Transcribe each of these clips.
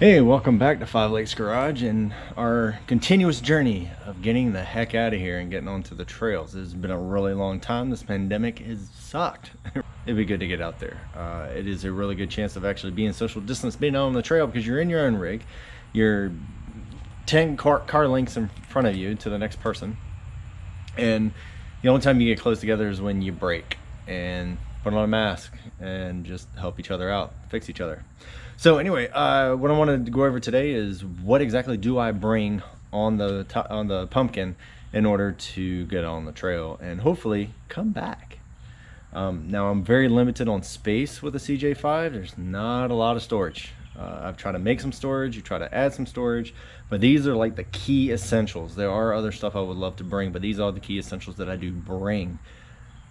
Hey, welcome back to Five Lakes Garage and our continuous journey of getting the heck out of here and getting onto the trails. It's been a really long time. This pandemic has sucked. It'd be good to get out there. It is a really good chance of actually being social distance, being out on the trail, because you're in your own rig. You're 10 car lengths in front of you to the next person. And the only time you get close together is when you break and put on a mask and just help each other out, fix each other. So anyway, what I wanted to go over today is what exactly do I bring on the pumpkin in order to get on the trail and hopefully come back. Now I'm very limited on space with the CJ5. There's not a lot of storage. I've tried to make some storage, you try to add some storage, but these are like the key essentials. There are other stuff I would love to bring, but these are the key essentials that I do bring.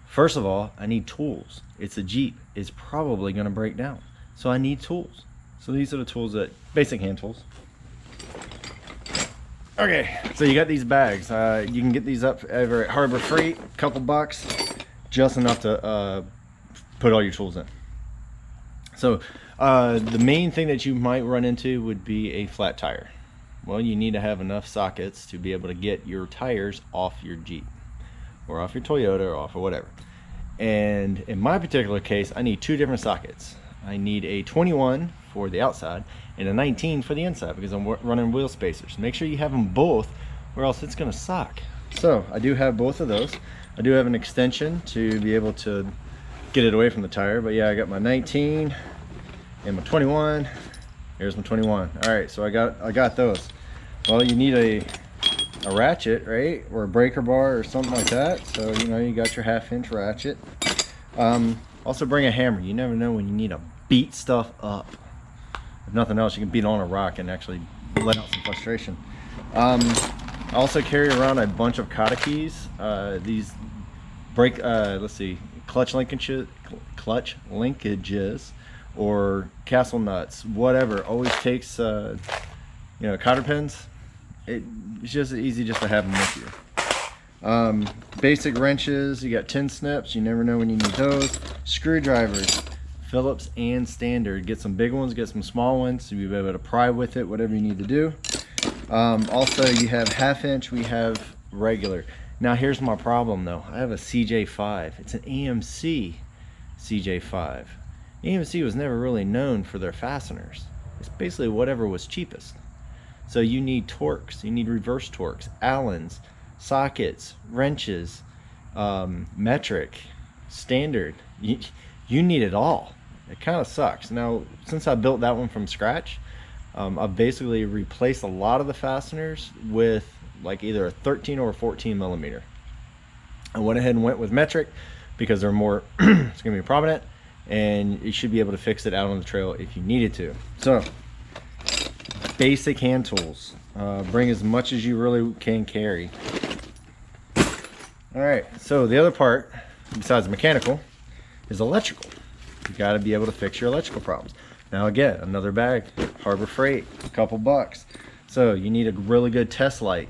First of all, I need tools. It's a Jeep. It's probably going to break down, so I need tools. So these are the tools, that basic hand tools. Okay, so you got these bags. You can get these up over at Harbor Freight, a couple bucks, just enough to put all your tools in. So the main thing that you might run into would be a flat tire. Well, you need to have enough sockets to be able to get your tires off your Jeep or off your Toyota or off or whatever. And in my particular case, I need two different sockets. I need a 21 for the outside and a 19 for the inside because I'm running wheel spacers. Make sure you have them both or else it's gonna suck. So I do have both of those. I do have an extension to be able to get it away from the tire, but yeah, I got my 19 and my 21. Here's my 21. All right, so I got those. Well, you need a ratchet, right, or a breaker bar or something like that. So you know, you got your 1/2-inch ratchet. Also bring a hammer. You never know when you need to beat stuff up. If nothing else, you can beat on a rock and actually let out some frustration. I also carry around a bunch of cotta keys. These clutch linkages or castle nuts, whatever. Always takes you know, cotter pins. It's just easy just to have them with you. Basic wrenches, you got tin snips, you never know when you need those. Screwdrivers, Phillips and standard. Get some big ones, get some small ones so you'll be able to pry with it, whatever you need to do. Also, you have 1/2-inch, we have regular. Now here's my problem though. I have a CJ5. It's an AMC CJ5. AMC was never really known for their fasteners. It's basically whatever was cheapest. So you need Torx, you need reverse Torx, Allens, sockets, wrenches, metric, standard. You need it all. It kind of sucks. Now, since I built that one from scratch, I've basically replaced a lot of the fasteners with like either a 13 or a 14 millimeter. I went ahead and went with metric because they're more, it's gonna be prominent, and you should be able to fix it out on the trail if you needed to. So, basic hand tools. Bring as much as you really can carry. All right, so the other part, besides mechanical, is electrical. You got to be able to fix your electrical problems. Now again, another bag, Harbor Freight, a couple bucks. So you need a really good test light,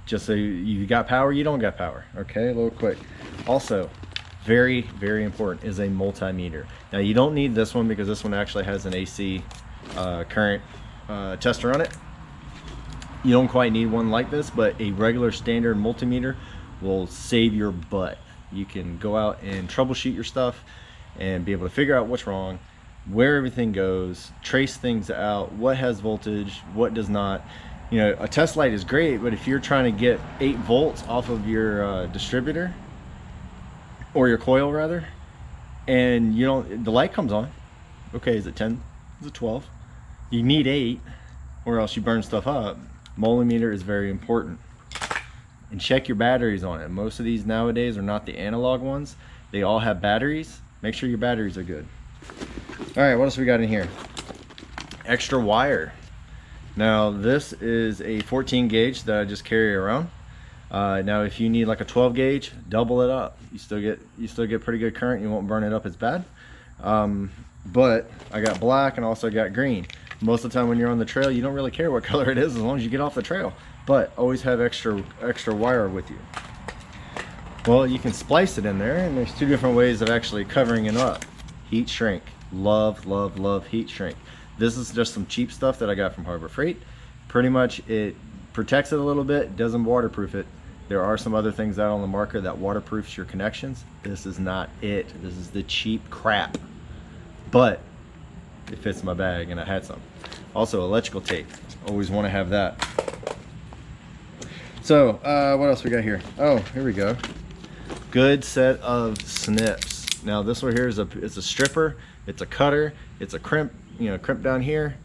just so you got power, you don't got power. Okay, a little quick. Also, very, very important is a multimeter. Now you don't need this one because this one actually has an AC current tester on it. You don't quite need one like this, but a regular standard multimeter will save your butt. You can go out and troubleshoot your stuff and be able to figure out what's wrong, where everything goes, trace things out, what has voltage, what does not. You know, a test light is great, but if you're trying to get 8 volts off of your distributor, or your coil rather, and you don't, the light comes on, okay, is it 10, is it 12? You need 8 or else you burn stuff up. Multimeter is very important. And check your batteries on it. Most of these nowadays are not the analog ones. They all have batteries. Make sure your batteries are good. All right, what else we got in here? Extra wire. Now this is a 14 gauge that I just carry around. Now if you need like a 12 gauge, double it up. You still get pretty good current. You won't burn it up as bad. But I got black and also got green. Most of the time when you're on the trail, you don't really care what color it is as long as you get off the trail. But always have extra wire with you. Well, you can splice it in there, and there's two different ways of actually covering it up. Heat shrink. Love, love, love heat shrink. This is just some cheap stuff that I got from Harbor Freight. Pretty much it protects it a little bit, doesn't waterproof it. There are some other things out on the market that waterproofs your connections. This is not it. This is the cheap crap, but it fits my bag and I had some. Also electrical tape, always want to have that. So what else we got here? Oh, here we go. Good set of snips. Now this one here is it's a stripper, it's a cutter, it's a crimp, crimp down here.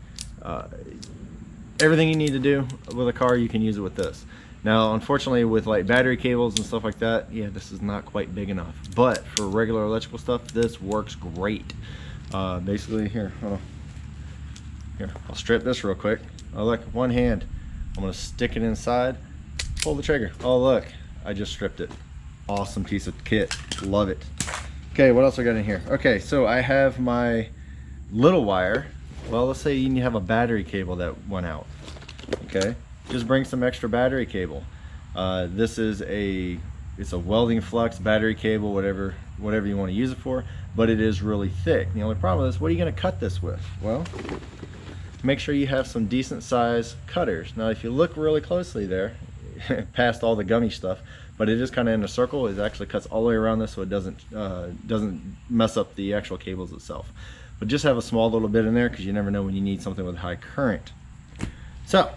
Everything you need to do with a car, you can use it with this. Now unfortunately with like battery cables and stuff like that, yeah, this is not quite big enough, but for regular electrical stuff this works great. Basically here, hold on. Here, I'll strip this real quick. Oh look, one hand, I'm gonna stick it inside, pull the trigger. Oh look, I just stripped it. Awesome piece of kit, love it. Okay, what else I got in here? Okay, so I have my little wire. Well, let's say you have a battery cable that went out. Okay, just bring some extra battery cable. This is it's a welding flux battery cable, whatever you want to use it for, but it is really thick. The only problem is, what are you going to cut this with? Well, make sure you have some decent size cutters. Now if you look really closely there, past all the gummy stuff, but it is kind of in a circle, it actually cuts all the way around this so it doesn't mess up the actual cables itself. But just have a small little bit in there because you never know when you need something with high current. So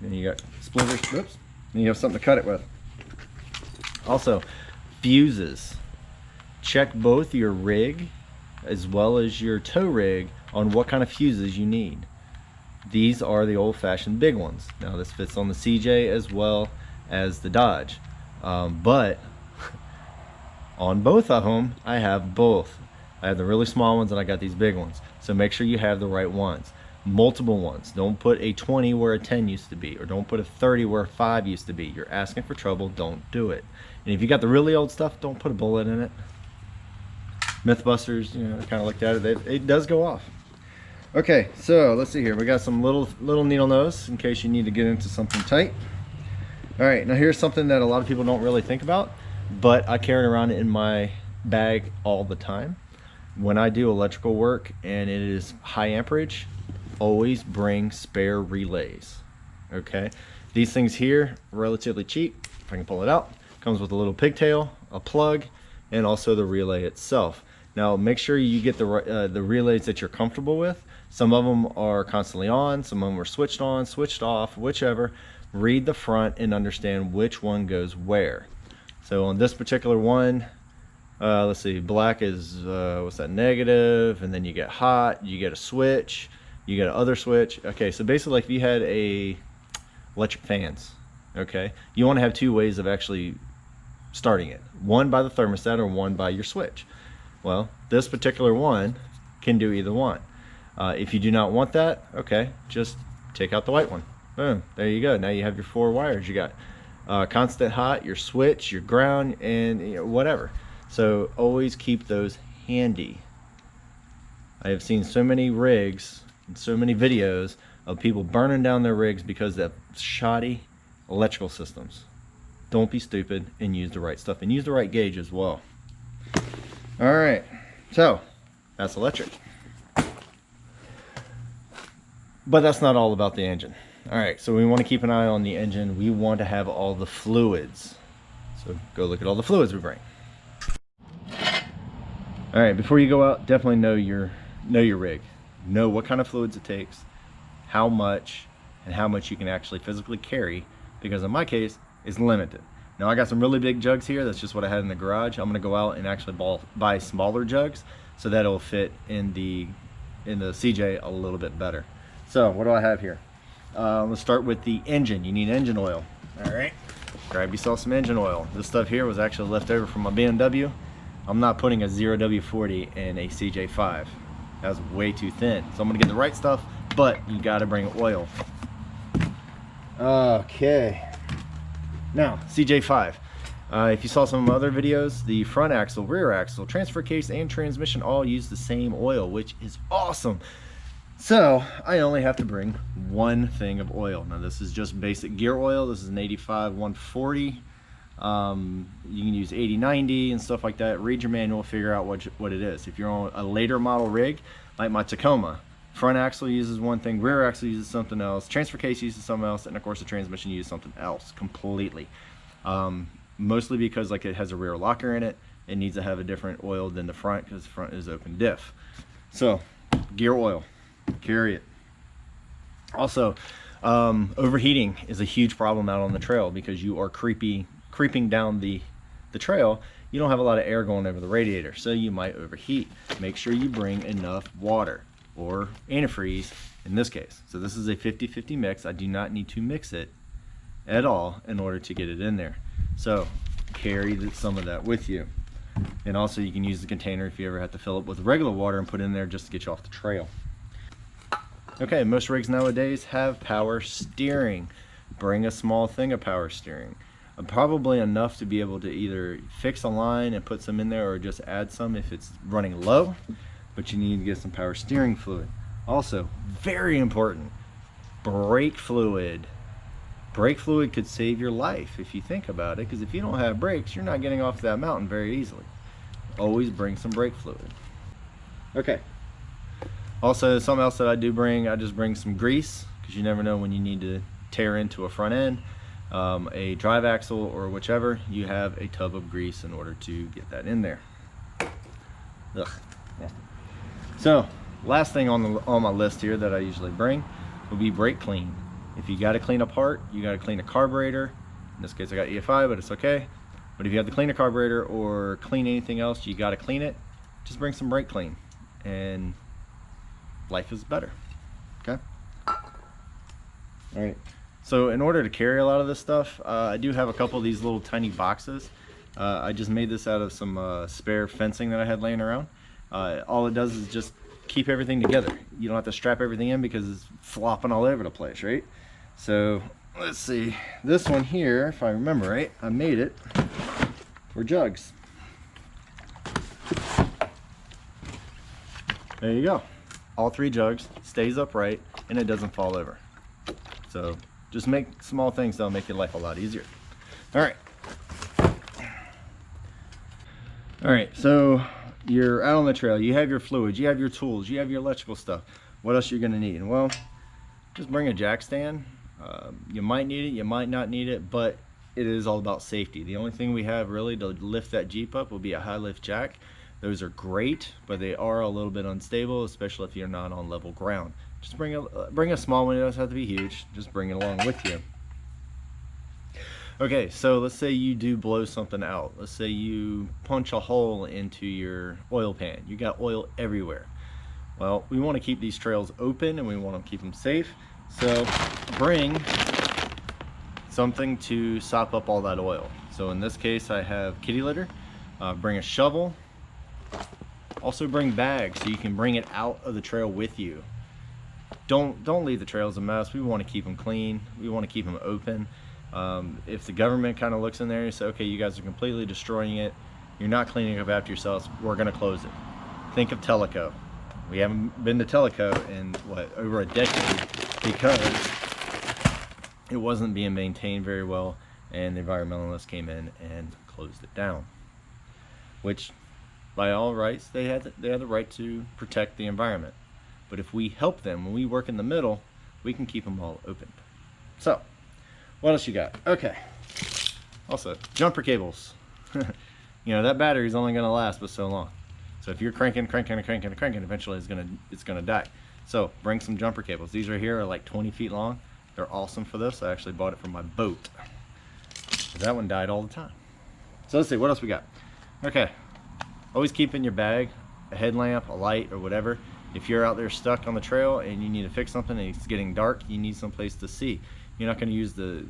then you got splitters, whoops, and you have something to cut it with. Also, fuses. Check both your rig as well as your tow rig on what kind of fuses you need. These are the old-fashioned big ones. Now this fits on the CJ as well as the Dodge, but on both of them I have both. I have the really small ones and I got these big ones, so make sure you have the right ones. Multiple ones. Don't put a 20 where a 10 used to be, or don't put a 30 where a 5 used to be. You're asking for trouble. Don't do it. And if you got the really old stuff, don't put a bullet in it. Mythbusters, kind of looked at it, it does go off. Okay, so let's see here. We got some little needle nose in case you need to get into something tight. All right, now here's something that a lot of people don't really think about, but I carry it around in my bag all the time. When I do electrical work and it is high amperage, always bring spare relays. Okay, these things here relatively cheap. If I can pull it out, comes with a little pigtail, a plug, and also the relay itself. Now make sure you get the relays that you're comfortable with. Some of them are constantly on, some of them are switched on, switched off, whichever. Read the front and understand which one goes where. So on this particular one, let's see, black is what's that, negative, and then you get hot, you get a switch, you get another switch. Okay, so basically like if you had electric fans, okay, you want to have two ways of actually starting it, one by the thermostat or one by your switch. Well, this particular one can do either one. If you do not want that, okay, just take out the white one. Boom, there you go. Now you have your 4 wires. You got constant hot, your switch, your ground, and whatever. So always keep those handy. I have seen so many rigs and so many videos of people burning down their rigs because of shoddy electrical systems. Don't be stupid and use the right stuff, and use the right gauge as well. All right, so that's electric. But that's not all about the engine. All right, so we want to keep an eye on the engine. We want to have all the fluids. So go look at all the fluids we bring. All right, before you go out, definitely know your rig. Know what kind of fluids it takes, how much, and how much you can actually physically carry, because in my case, it's limited. Now I got some really big jugs here. That's just what I had in the garage. I'm gonna go out and actually buy smaller jugs so that it'll fit in the CJ a little bit better. So what do I have here? Let's start with the engine. You need engine oil. All right, grab yourself some engine oil. This stuff here was actually left over from my BMW. I'm not putting a 0W40 in a CJ5. That's way too thin. So I'm gonna get the right stuff, but you gotta bring oil. Okay. Now, CJ5. If you saw some of my other videos, the front axle, rear axle, transfer case, and transmission all use the same oil, which is awesome. So I only have to bring one thing of oil. Now this is just basic gear oil. This is an 85 140. You can use 80-90 and stuff like that. Read your manual, figure out what it is. If you're on a later model rig, like my Tacoma, Front axle uses one thing, rear axle uses something else, transfer case uses something else, and of course the transmission uses something else completely. Mostly because like it has a rear locker in it, it needs to have a different oil than the front because the front is open diff. So gear oil, carry it. Also, overheating is a huge problem out on the trail because you are creeping down the trail. You don't have a lot of air going over the radiator, so you might overheat. Make sure you bring enough water or antifreeze in this case. So this is a 50-50 mix. I do not need to mix it at all in order to get it in there. So carry some of that with you. And also you can use the container if you ever have to fill it with regular water and put it in there just to get you off the trail. Okay, most rigs nowadays have power steering. Bring a small thing of power steering. Probably enough to be able to either fix a line and put some in there or just add some if it's running low, but you need to get some power steering fluid. Also, very important, brake fluid. Brake fluid could save your life if you think about it, because if you don't have brakes, you're not getting off that mountain very easily. Always bring some brake fluid. Okay. Also, something else that I do bring, I just bring some grease, because you never know when you need to tear into a front end, a drive axle or whichever. You have a tub of grease in order to get that in there. Ugh. Yeah. So, last thing on my list here that I usually bring would be brake clean. If you got to clean a part, you got to clean a carburetor. In this case, I got EFI, but it's okay. But if you have to clean a carburetor or clean anything else, you got to clean it. Just bring some brake clean, and life is better. Okay. All right. So in order to carry a lot of this stuff, I do have a couple of these little tiny boxes. I just made this out of some spare fencing that I had laying around. All it does is just keep everything together. You don't have to strap everything in because it's flopping all over the place, right? So let's see, this one here, if I remember right, I made it for jugs. There you go. All 3 jugs, stays upright, and it doesn't fall over. So just make small things that'll make your life a lot easier. All right. All right, so you're out on the trail, you have your fluids, you have your tools, you have your electrical stuff. What else you're gonna need? Well, just bring a jack stand. You might need it, you might not need it, but it is all about safety. The only thing we have really to lift that Jeep up will be a high lift jack. Those are great, but they are a little bit unstable, especially if you're not on level ground. Just bring a small one. It doesn't have to be huge. Just bring it along with you. Okay, so let's say you do blow something out. Let's say you punch a hole into your oil pan. You got oil everywhere. Well, we want to keep these trails open and we want to keep them safe. So bring something to sop up all that oil. So in this case, I have kitty litter. Bring a shovel. Also bring bags so you can bring it out of the trail with you. Don't leave the trails a mess. We want to keep them clean. We want to keep them open. If the government kind of looks in there and say, okay, you guys are completely destroying it, you're not cleaning up after yourselves, we're going to close it. Think of Teleco. We haven't been to Teleco in what, over a decade, because it wasn't being maintained very well, and the environmentalists came in and closed it down, which by all rights they had the right to protect the environment. But if we help them, when we work in the middle, we can keep them all open. So what else you got? Okay, also jumper cables. You know, that battery is only going to last but so long. So if you're cranking, eventually it's gonna die. So bring some jumper cables. These right here are like 20 feet long. They're awesome for this. I actually bought it for my boat. That one died all the time. So let's see, what else we got? Okay, always keep in your bag a headlamp, a light, or whatever. If you're out there stuck on the trail and you need to fix something and it's getting dark, you need some place to see. You're not going to use the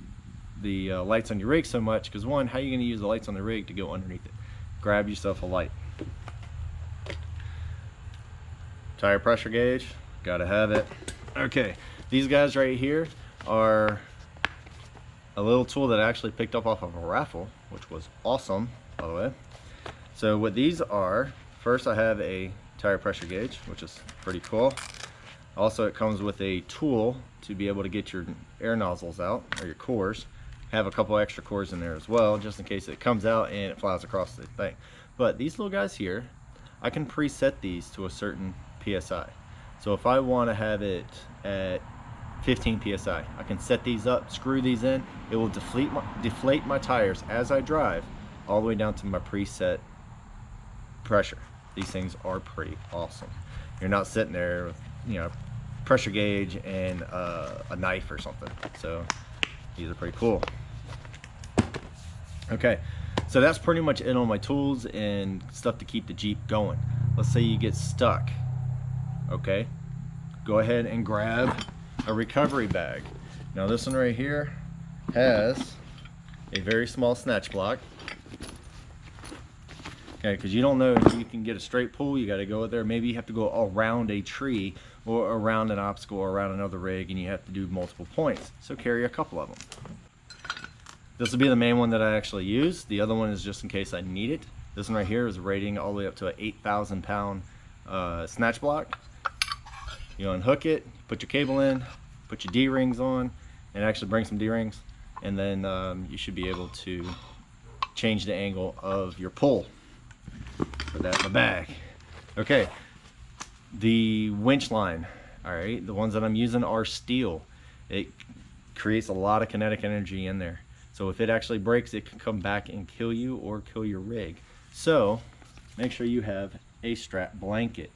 lights on your rig so much, because one, how are you going to use the lights on the rig to go underneath it? Grab yourself a light. Tire pressure gauge, gotta have it. Okay, these guys right here are a little tool that I actually picked up off of a raffle, which was awesome, by the way. So what these are, first I have a tire pressure gauge, which is pretty cool. Also, it comes with a tool to be able to get your air nozzles out, or your cores. Have a couple extra cores in there as well, just in case it comes out and it flies across the thing. But these little guys here, I can preset these to a certain PSI. So if I want to have it at 15 psi, I can set these up, screw these in. It will deflate my tires as I drive all the way down to my preset pressure. These things are pretty awesome. You're not sitting there with, you know, pressure gauge and a knife or something. So these are pretty cool. Okay, so that's pretty much it on my tools and stuff to keep the Jeep going. Let's say you get stuck. Okay, go ahead and grab a recovery bag. Now this one right here has a very small snatch block. Okay, because you don't know if you can get a straight pull, you got to go there. Maybe you have to go around a tree or around an obstacle or around another rig, and you have to do multiple points. So carry a couple of them. This will be the main one that I actually use. The other one is just in case I need it. This one right here is rating all the way up to an 8,000 pound snatch block. You unhook it, put your cable in, put your D-rings on, and actually bring some D-rings, and then you should be able to change the angle of your pull. Put that in the bag. Okay, the winch line, all right, the ones that I'm using are steel. It creates a lot of kinetic energy in there. So if it actually breaks, it can come back and kill you or kill your rig. So make sure you have a strap blanket.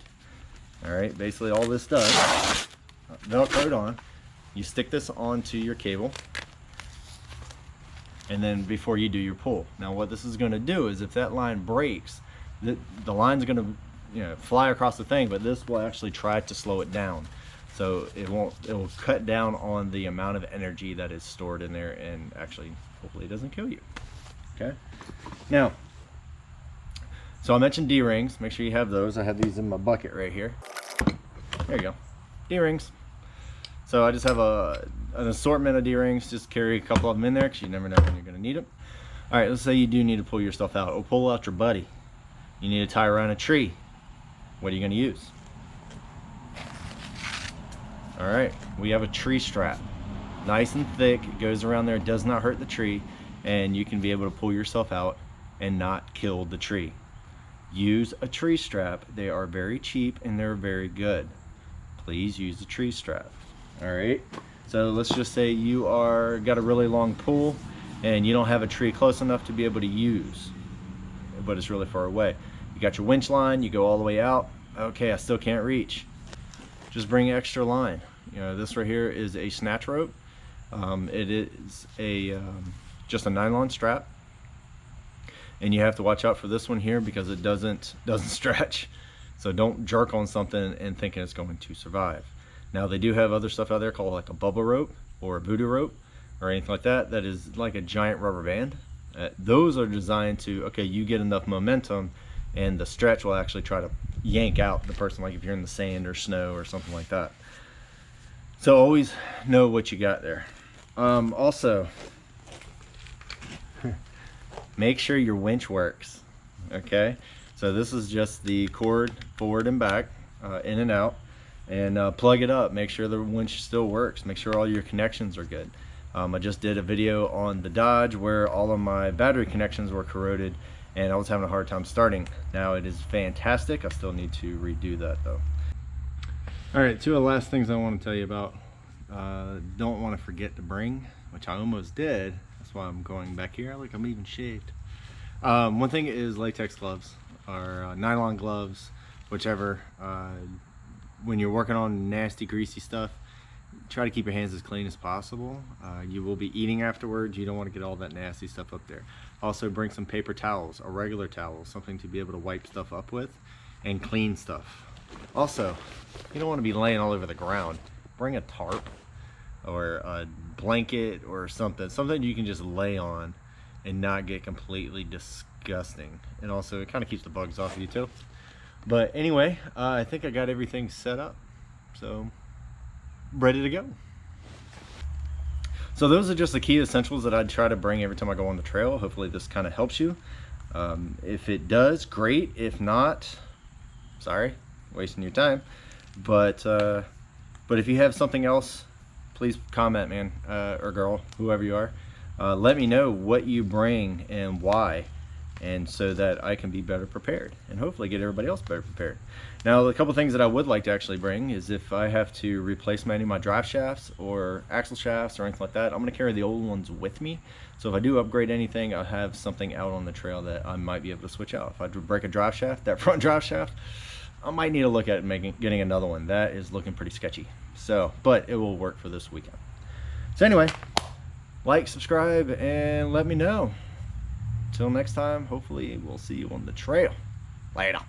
All right, basically all this does, Velcroed on, you stick this onto your cable, and then before you do your pull. Now what this is going to do is if that line breaks, the line's going to, you know, fly across the thing, but this will actually try to slow it down. So it will cut down on the amount of energy that is stored in there, and actually hopefully it doesn't kill you. Okay, now, so I mentioned D-rings. Make sure you have those. I have these in my bucket right here. There you go, D-rings. So I just have an assortment of D-rings. Just carry a couple of them in there because you never know when you're going to need them. All right, let's say you do need to pull yourself out, or pull out your buddy. You need to tie around a tree. What are you going to use? All right, we have a tree strap. Nice and thick, it goes around there, it does not hurt the tree, and you can be able to pull yourself out and not kill the tree. Use a tree strap. They are very cheap and they're very good. Please use a tree strap. All right, so let's just say you got a really long pull and you don't have a tree close enough to be able to use, but it's really far away. You got your winch line, you go all the way out. Okay, I still can't reach. Just bring extra line. You know, this right here is a snatch rope. It is just a nylon strap, and you have to watch out for this one here because it doesn't stretch. So don't jerk on something and thinking it's going to survive. Now they do have other stuff out there called like a bubble rope or a voodoo rope or anything like that. That is like a giant rubber band. Those are designed to, okay, you get enough momentum and the stretch will actually try to yank out the person, like if you're in the sand or snow or something like that. So always know what you got there. Also, make sure your winch works. Okay, so this is just the cord forward and back, in and out, and plug it up. Make sure the winch still works. Make sure all your connections are good. I just did a video on the Dodge where all of my battery connections were corroded and I was having a hard time starting. Now it is fantastic. I still need to redo that though. All right, two of the last things I want to tell you about. Don't want to forget to bring, which I almost did. That's why I'm going back here. Look, I'm even shaved. One thing is latex gloves or nylon gloves, whichever. When you're working on nasty, greasy stuff, try to keep your hands as clean as possible. You will be eating afterwards. You don't want to get all that nasty stuff up there. Also bring some paper towels, a regular towel, something to be able to wipe stuff up with and clean stuff. Also, you don't want to be laying all over the ground. Bring a tarp or a blanket or something you can just lay on and not get completely disgusting. And also it kind of keeps the bugs off of you too. But anyway, I think I got everything set up, so ready to go. So those are just the key essentials that I'd try to bring every time I go on the trail. Hopefully this kind of helps you. If it does, great. If not, sorry, wasting your time. But if you have something else, please comment, man, or girl, whoever you are. Let me know what you bring and why. and so that I can be better prepared and hopefully get everybody else better prepared. Now, a couple things that I would like to actually bring is if I have to replace any of my drive shafts or axle shafts or anything like that, I'm going to carry the old ones with me. So if I do upgrade anything, I'll have something out on the trail that I might be able to switch out. If I break a drive shaft, that front drive shaft, I might need to look at getting another one. That is looking pretty sketchy. So, but it will work for this weekend. So anyway, like, subscribe, and let me know. Till next time, hopefully we'll see you on the trail. Later.